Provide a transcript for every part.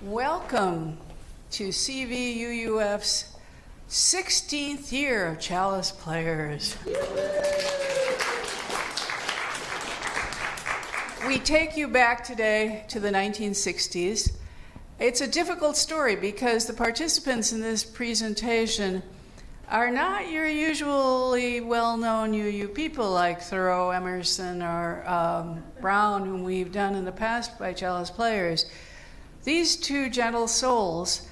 Welcome to CVUUF's 16th year of Chalice Players. We take you back today to the 1960s. It's a difficult story because the participants in this presentation are not your usually well-known UU people like Thoreau, Emerson, or Brown, whom we've done in the past by Chalice Players. These two gentle souls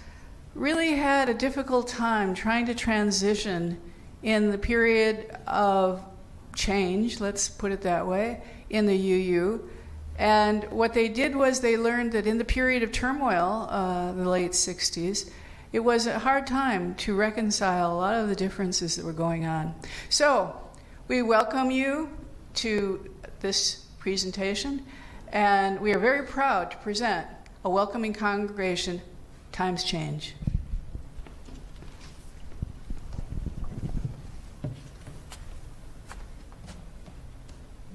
really had a difficult time trying to transition in the period of change, let's put it that way, in the UU. And what they did was they learned that in the period of turmoil, the late 60s, it was a hard time to reconcile a lot of the differences that were going on. So we welcome you to this presentation, and we are very proud to present A Welcoming Congregation, Times Change.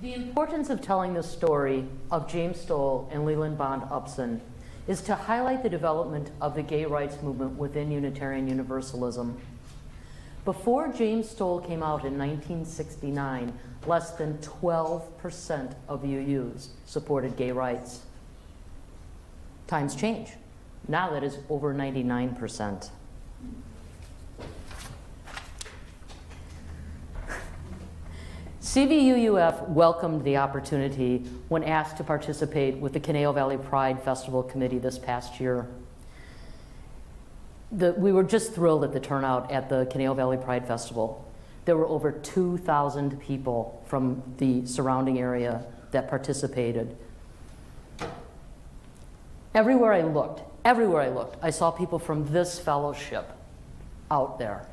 The importance of telling the story of James Stoll and Leland Bond-Upson is to highlight the development of the gay rights movement within Unitarian Universalism. Before James Stoll came out in 1969, less than 12% of UUs supported gay rights. Times change. Now that is over 99%. CVUUF welcomed the opportunity when asked to participate with the Conejo Valley Pride Festival Committee this past year. We were just thrilled at the turnout at the Conejo Valley Pride Festival. There were over 2,000 people from the surrounding area that participated. Everywhere I looked, I saw people from this fellowship out there.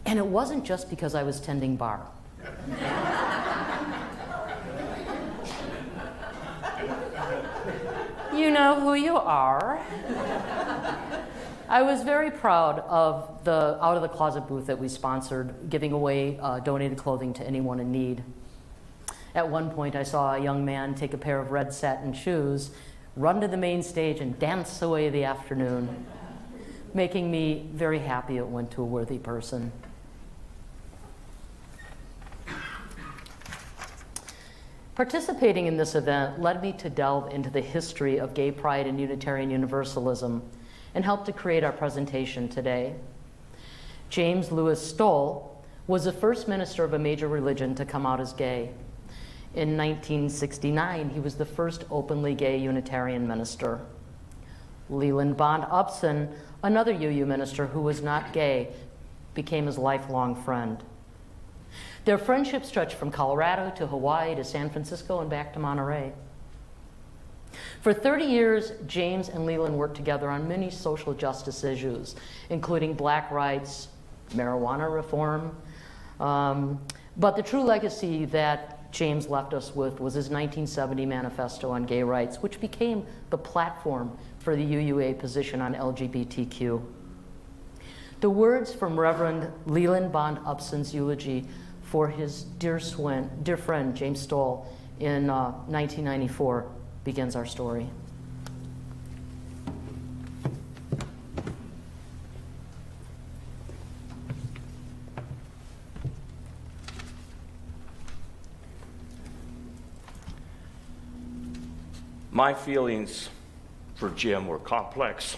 And it wasn't just because I was tending bar. You know who you are. I was very proud of the Out of the Closet booth that we sponsored, giving away donated clothing to anyone in need. At one point, I saw a young man take a pair of red satin shoes, run to the main stage, and dance away the afternoon, making me very happy it went to a worthy person. Participating in this event led me to delve into the history of gay pride and Unitarian Universalism and helped to create our presentation today. James Louis Stoll was the first minister of a major religion to come out as gay. In 1969, he was the first openly gay Unitarian minister. Leland Bond-Upson, another UU minister who was not gay, became his lifelong friend. Their friendship stretched from Colorado to Hawaii to San Francisco and back to Monterey. For 30 years, James and Leland worked together on many social justice issues, including black rights, marijuana reform. But the true legacy that James left us with was his 1970 manifesto on gay rights, which became the platform for the UUA position on LGBTQ. The words from Reverend Leland Bond-Upson's eulogy for his dear friend, James Stoll, in 1994 begins our story. My feelings for Jim were complex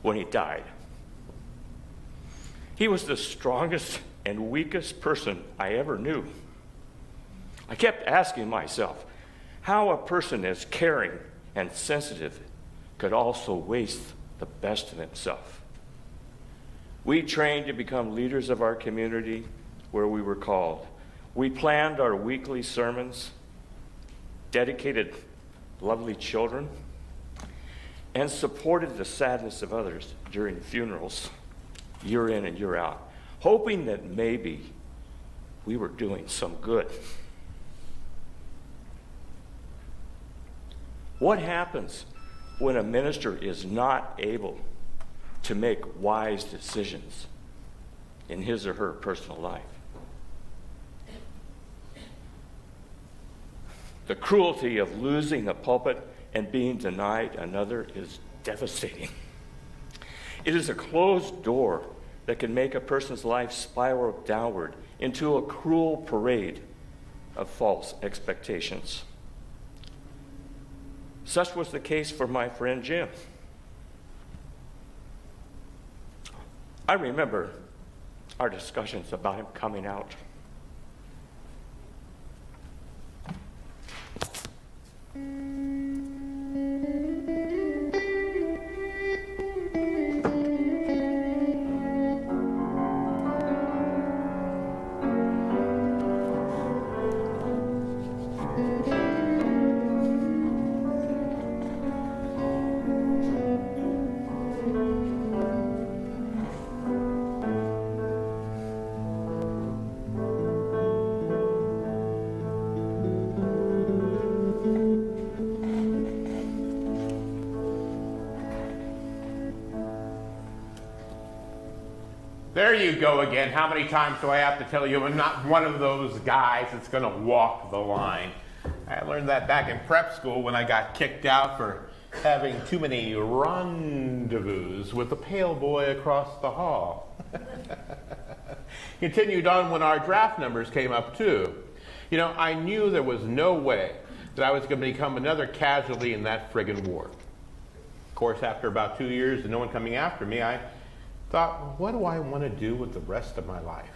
when he died. He was the strongest and weakest person I ever knew. I kept asking myself how a person as caring and sensitive could also waste the best of himself. We trained to become leaders of our community where we were called. We planned our weekly sermons, dedicated lovely children, and supported the sadness of others during funerals, year in and year out, hoping that maybe we were doing some good. What happens when a minister is not able to make wise decisions in his or her personal life? The cruelty of losing a pulpit and being denied another is devastating. It is a closed door that can make a person's life spiral downward into a cruel parade of false expectations. Such was the case for my friend Jim. I remember our discussions about him coming out. There you go again. How many times do I have to tell you I'm not one of those guys that's going to walk the line? I learned that back in prep school when I got kicked out for having too many rendezvous with the pale boy across the hall. Continued on when our draft numbers came up too. You know, I knew there was no way that I was going to become another casualty in that friggin' war. Of course, after about 2 years and no one coming after me, I thought, well, what do I want to do with the rest of my life?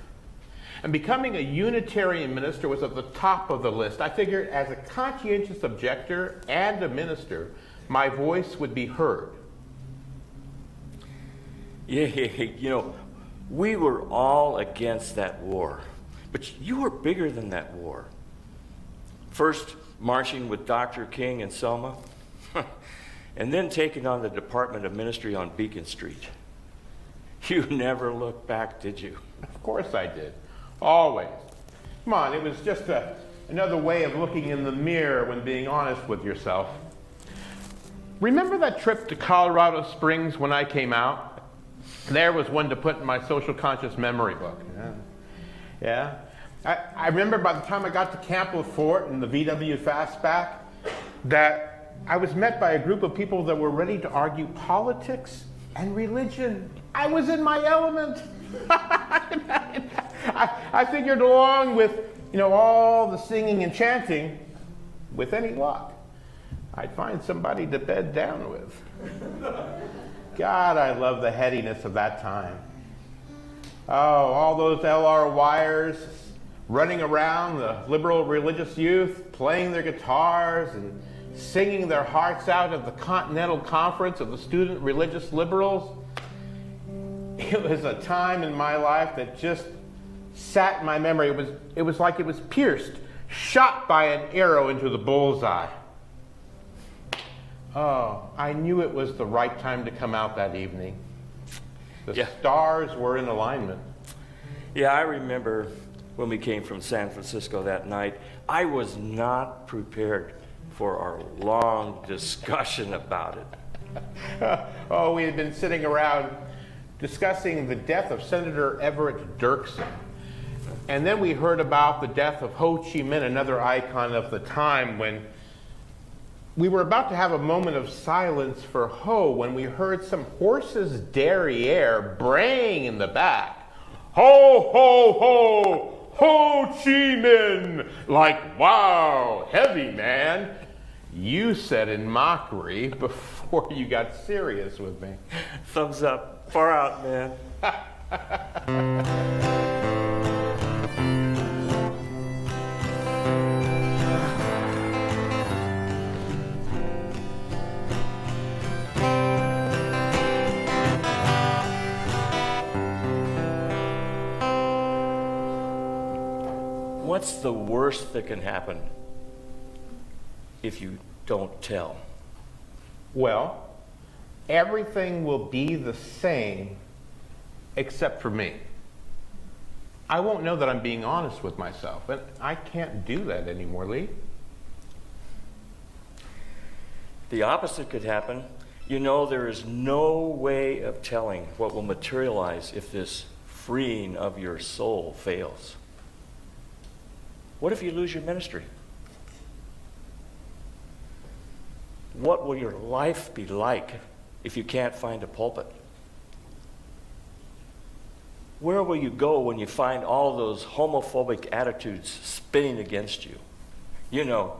And becoming a Unitarian minister was at the top of the list. I figured as a conscientious objector and a minister, my voice would be heard. Yeah, you know, we were all against that war, but you were bigger than that war. First, marching with Dr. King and Selma, and then taking on the Department of Ministry on Beacon Street. You never looked back, did you? Of course I did. Always. Come on, it was just another way of looking in the mirror when being honest with yourself. Remember that trip to Colorado Springs when I came out? There was one to put in my social conscious memory book. Yeah. I remember by the time I got to Camp Lefort and the VW Fastback that I was met by a group of people that were ready to argue politics and religion. I was in my element. I figured along with, you know, all the singing and chanting, with any luck, I'd find somebody to bed down with. God, I love the headiness of that time. Oh, all those LR wires running around, the liberal religious youth, playing their guitars and singing their hearts out at the Continental Conference of the Student Religious Liberals. It was a time in my life that just sat in my memory. It was like it was pierced, shot by an arrow into the bullseye. Oh, I knew it was the right time to come out that evening. The stars were in alignment. Yeah, I remember when we came from San Francisco that night. I was not prepared for our long discussion about it. Oh, we had been sitting around discussing the death of Senator Everett Dirksen. And then we heard about the death of Ho Chi Minh, another icon of the time, when we were about to have a moment of silence for Ho when we heard some horse's derriere braying in the back. Ho, ho, ho, Ho Chi Minh! Like, wow, heavy, man. You said in mockery before you got serious with me. Thumbs up. Far out, man. What's the worst that can happen if you don't tell? Well, everything will be the same except for me. I won't know that I'm being honest with myself, and I can't do that anymore, Lee. The opposite could happen. You know, there is no way of telling what will materialize if this freeing of your soul fails. What if you lose your ministry? What will your life be like if you can't find a pulpit? Where will you go when you find all those homophobic attitudes spinning against you? You know,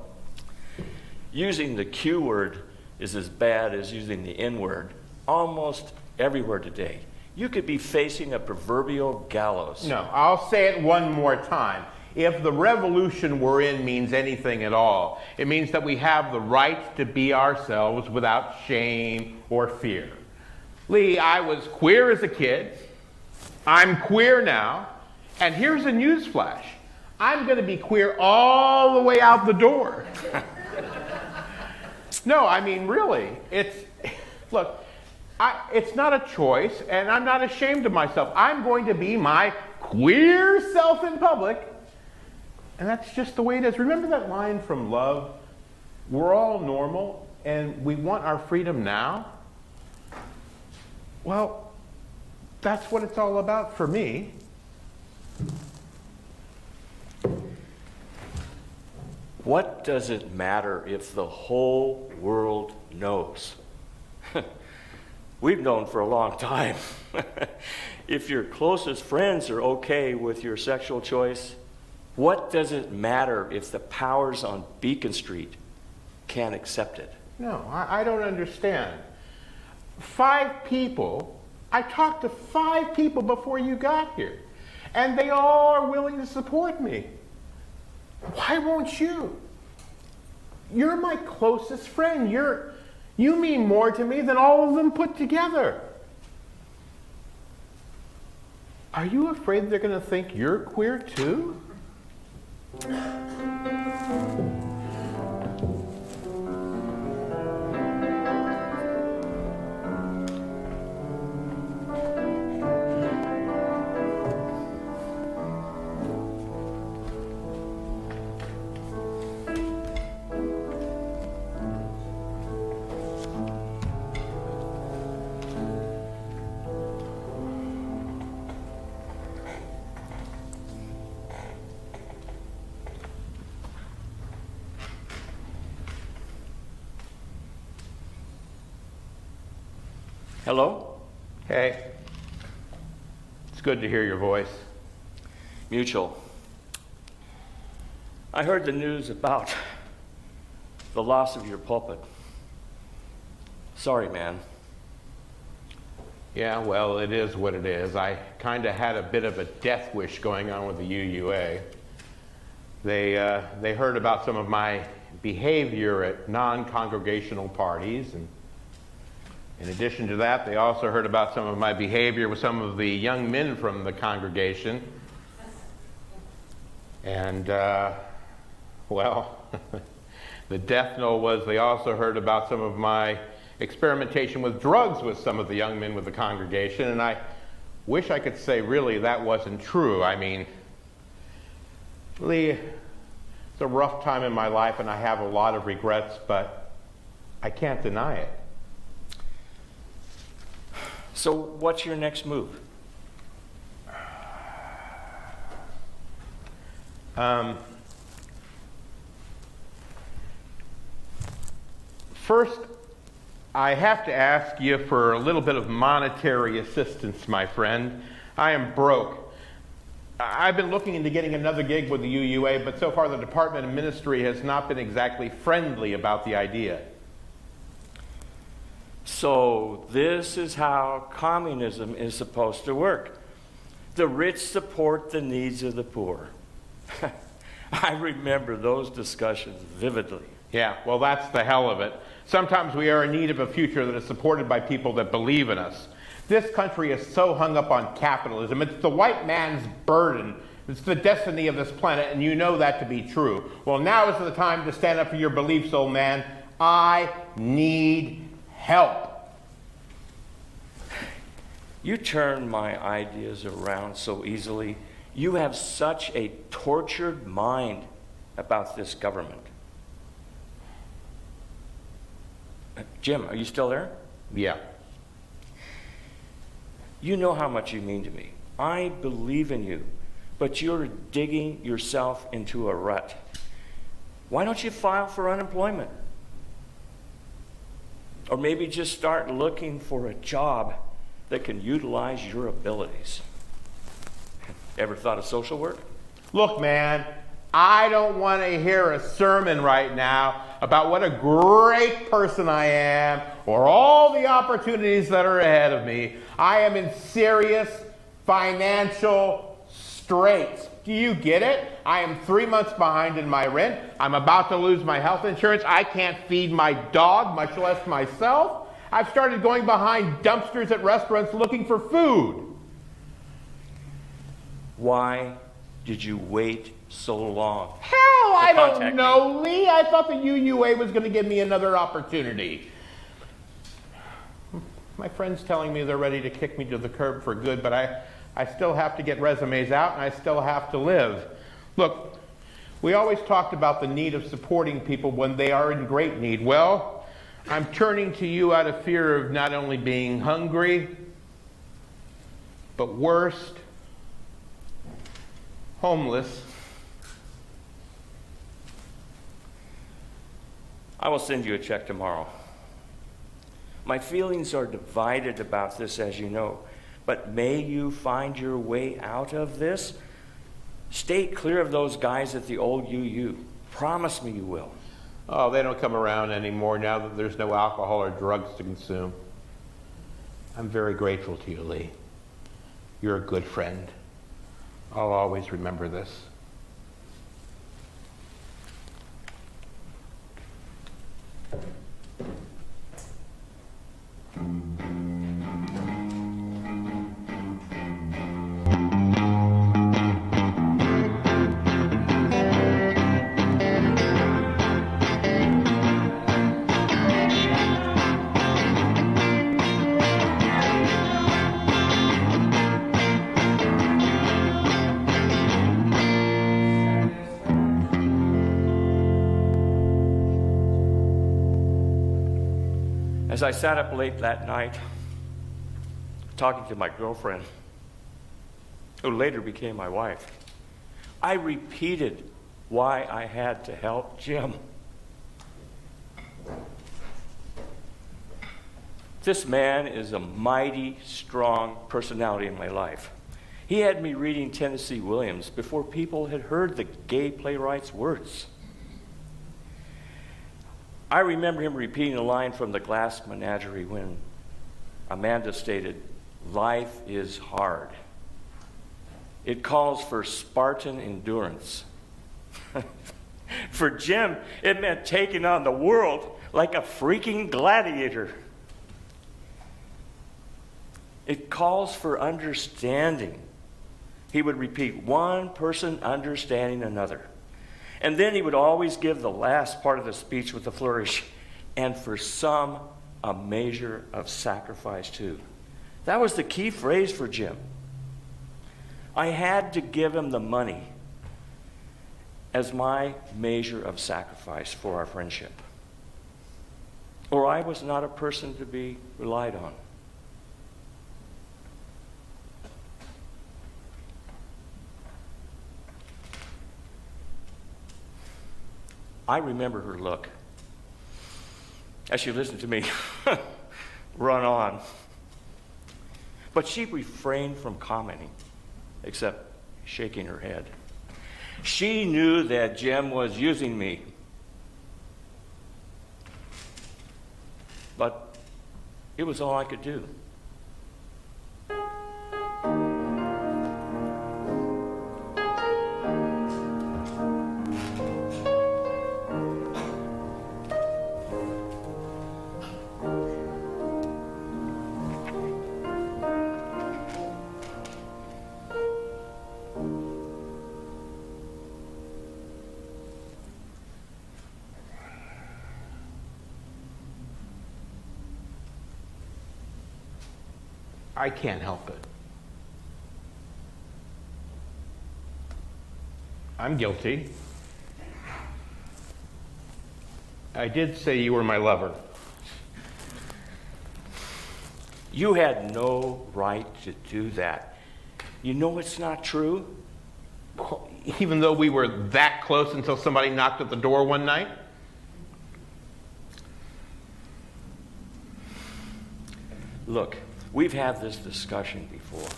using the Q word is as bad as using the N word almost everywhere today. You could be facing a proverbial gallows. No, I'll say it one more time. If the revolution we're in means anything at all, it means that we have the right to be ourselves without shame or fear. Lee, I was queer as a kid. I'm queer now. And here's a news flash. I'm going to be queer all the way out the door. No, I mean, really. Look, it's not a choice, and I'm not ashamed of myself. I'm going to be my queer self in public. And that's just the way it is. Remember that line from Love? We're all normal, and we want our freedom now? Well, that's what it's all about for me. What does it matter if the whole world knows? We've known for a long time. If your closest friends are okay with your sexual choice, what does it matter if the powers on Beacon Street can't accept it? No, I don't understand. 5 people, I talked to 5 people before you got here, and they all are willing to support me. Why won't you? You're my closest friend. You mean more to me than all of them put together. Are you afraid they're going to think you're queer too? Hello? Hey. It's good to hear your voice. Mutual. I heard the news about the loss of your pulpit. Sorry, man. Yeah, well, it is what it is. I kind of had a bit of a death wish going on with the UUA. They heard about some of my behavior at non-congregational parties, and in addition to that, they also heard about some of my behavior with some of the young men from the congregation. And, well, the death knell was they also heard about some of my experimentation with drugs with some of the young men with the congregation. And I wish I could say, really, that wasn't true. I mean, Lee, it's a rough time in my life, and I have a lot of regrets, but I can't deny it. So what's your next move? First, I have to ask you for a little bit of monetary assistance, my friend. I am broke. I've been looking into getting another gig with the UUA, but so far the Department of Ministry has not been exactly friendly about the idea. So this is how communism is supposed to work. The rich support the needs of the poor. I remember those discussions vividly. Yeah, well, that's the hell of it. Sometimes we are in need of a future that is supported by people that believe in us. This country is so hung up on capitalism. It's the white man's burden. It's the destiny of this planet, and you know that to be true. Well, now is the time to stand up for your beliefs, old man. I need help. You turn my ideas around so easily. You have such a tortured mind about this government. Jim, are you still there? Yeah. You know how much you mean to me. I believe in you, but you're digging yourself into a rut. Why don't you file for unemployment? Or maybe just start looking for a job that can utilize your abilities. Ever thought of social work? Look, man, I don't want to hear a sermon right now about what a great person I am or all the opportunities that are ahead of me. I am in serious financial straits. Do you get it? I am 3 months behind in my rent. I'm about to lose my health insurance. I can't feed my dog, much less myself. I've started going behind dumpsters at restaurants looking for food. Why did you wait so long? Hell, I don't contact know, Lee. I thought the UUA was going to give me another opportunity. My friend's telling me they're ready to kick me to the curb for good, but I still have to get resumes out, and I still have to live. Look, we always talked about the need of supporting people when they are in great need. Well, I'm turning to you out of fear of not only being hungry, but worst, homeless. I will send you a check tomorrow. My feelings are divided about this, as you know, but may you find your way out of this. Stay clear of those guys at the old UU. Promise me you will. Oh, they don't come around anymore now that there's no alcohol or drugs to consume. I'm very grateful to you, Lee. You're a good friend. I'll always remember this. As I sat up late that night, talking to my girlfriend, who later became my wife, I repeated why I had to help Jim. This man is a mighty, strong personality in my life. He had me reading Tennessee Williams before people had heard the gay playwright's words. I remember him repeating a line from The Glass Menagerie when Amanda stated, "Life is hard. It calls for Spartan endurance." For Jim, it meant taking on the world like a freaking gladiator. It calls for understanding. He would repeat, one person understanding another. And then he would always give the last part of the speech with a flourish, and for some, a measure of sacrifice too. That was the key phrase for Jim. I had to give him the money as my measure of sacrifice for our friendship, or I was not a person to be relied on. I remember her look as she listened to me run on. But she refrained from commenting, except shaking her head. She knew that Jim was using me. But it was all I could do. I can't help it. I'm guilty. I did say you were my lover. You had no right to do that. You know it's not true? Even though we were that close until somebody knocked at the door one night? Look, we've had this discussion before.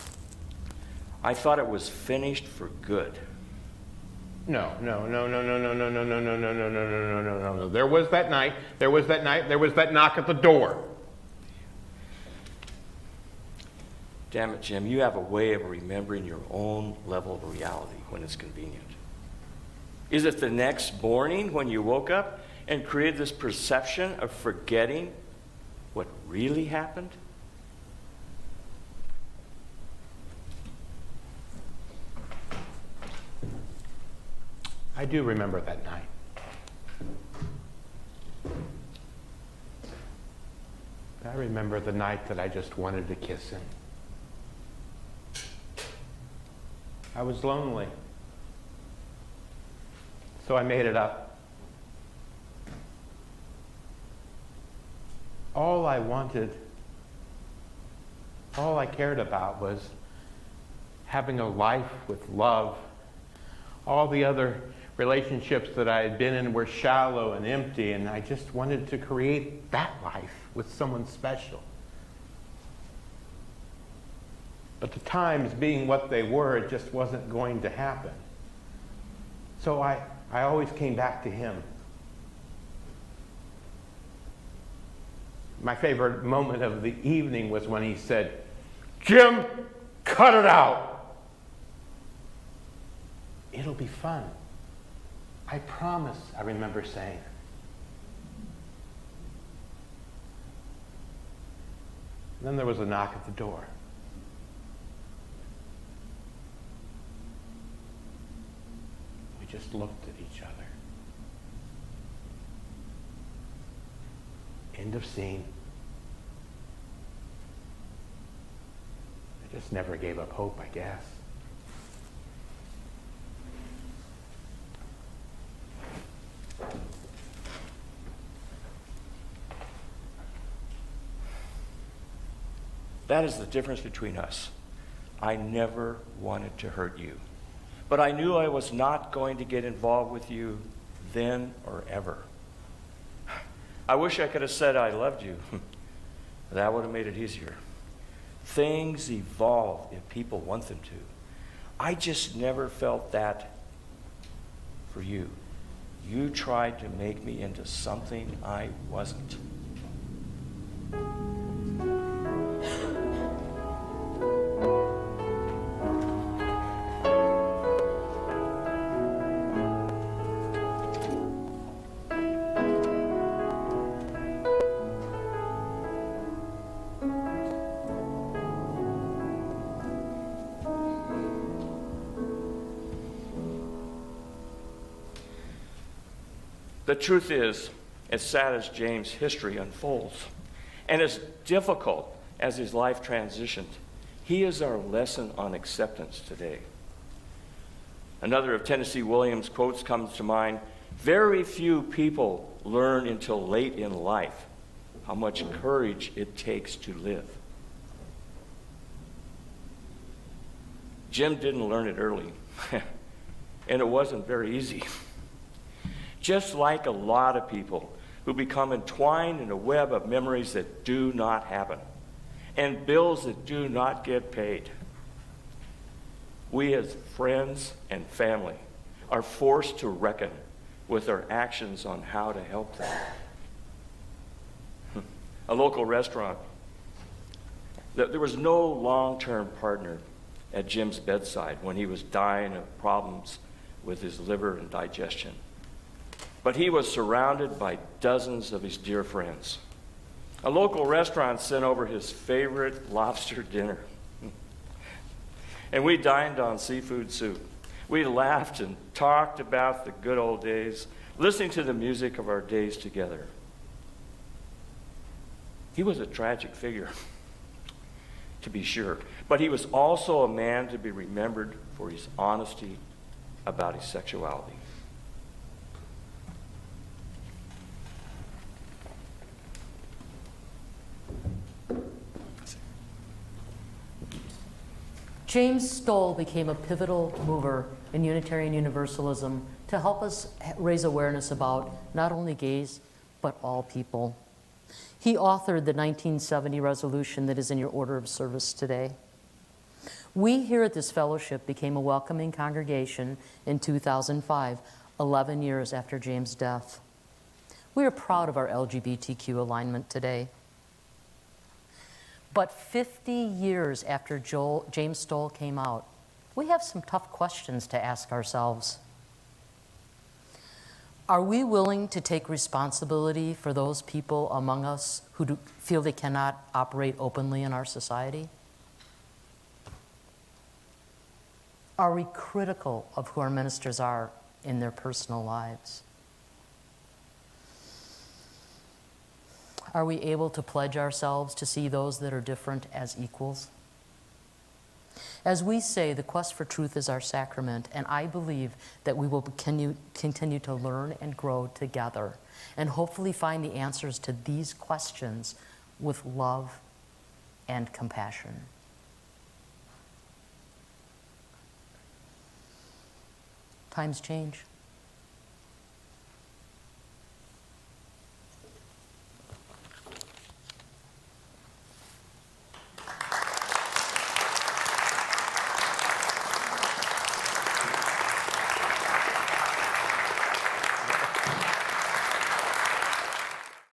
I thought it was finished for good. No. There was that night, there was that knock at the door. Damn it, Jim, you have a way of remembering your own level of reality when it's convenient. Is it the next morning when you woke up and created this perception of forgetting what really happened? I do remember that night. I remember the night that I just wanted to kiss him. I was lonely. So I made it up. All I wanted, all I cared about was having a life with love. All the other relationships that I had been in were shallow and empty, and I just wanted to create that life with someone special. But the times being what they were, it just wasn't going to happen. So I always came back to him. My favorite moment of the evening was when he said, "Jim, cut it out. It'll be fun. I promise," I remember saying. Then there was a knock at the door. We just looked at each other. End of scene. I just never gave up hope, I guess. That is the difference between us. I never wanted to hurt you, but I knew I was not going to get involved with you then or ever. I wish I could have said I loved you. That would have made it easier. Things evolve if people want them to. I just never felt that for you. You tried to make me into something I wasn't. The truth is, as sad as James' history unfolds, and as difficult as his life transitioned, he is our lesson on acceptance today. Another of Tennessee Williams' quotes comes to mind: "Very few people learn until late in life how much courage it takes to live." Jim didn't learn it early, and it wasn't very easy. Just like a lot of people who become entwined in a web of memories that do not happen and bills that do not get paid, we as friends and family are forced to reckon with our actions on how to help them. A local restaurant, there was no long-term partner at Jim's bedside when he was dying of problems with his liver and digestion. But he was surrounded by dozens of his dear friends. A local restaurant sent over his favorite lobster dinner. And we dined on seafood soup. We laughed and talked about the good old days, listening to the music of our days together. He was a tragic figure, to be sure, but he was also a man to be remembered for his honesty about his sexuality. James Stoll became a pivotal mover in Unitarian Universalism to help us raise awareness about not only gays, but all people. He authored the 1970 resolution that is in your order of service today. We here at this fellowship became a welcoming congregation in 2005, 11 years after James' death. We are proud of our LGBTQ alignment today. But 50 years after James Stoll came out, we have some tough questions to ask ourselves. Are we willing to take responsibility for those people among us who feel they cannot operate openly in our society? Are we critical of who our ministers are in their personal lives? Are we able to pledge ourselves to see those that are different as equals? As we say, the quest for truth is our sacrament, and I believe that we will continue to learn and grow together and hopefully find the answers to these questions with love and compassion. Times change.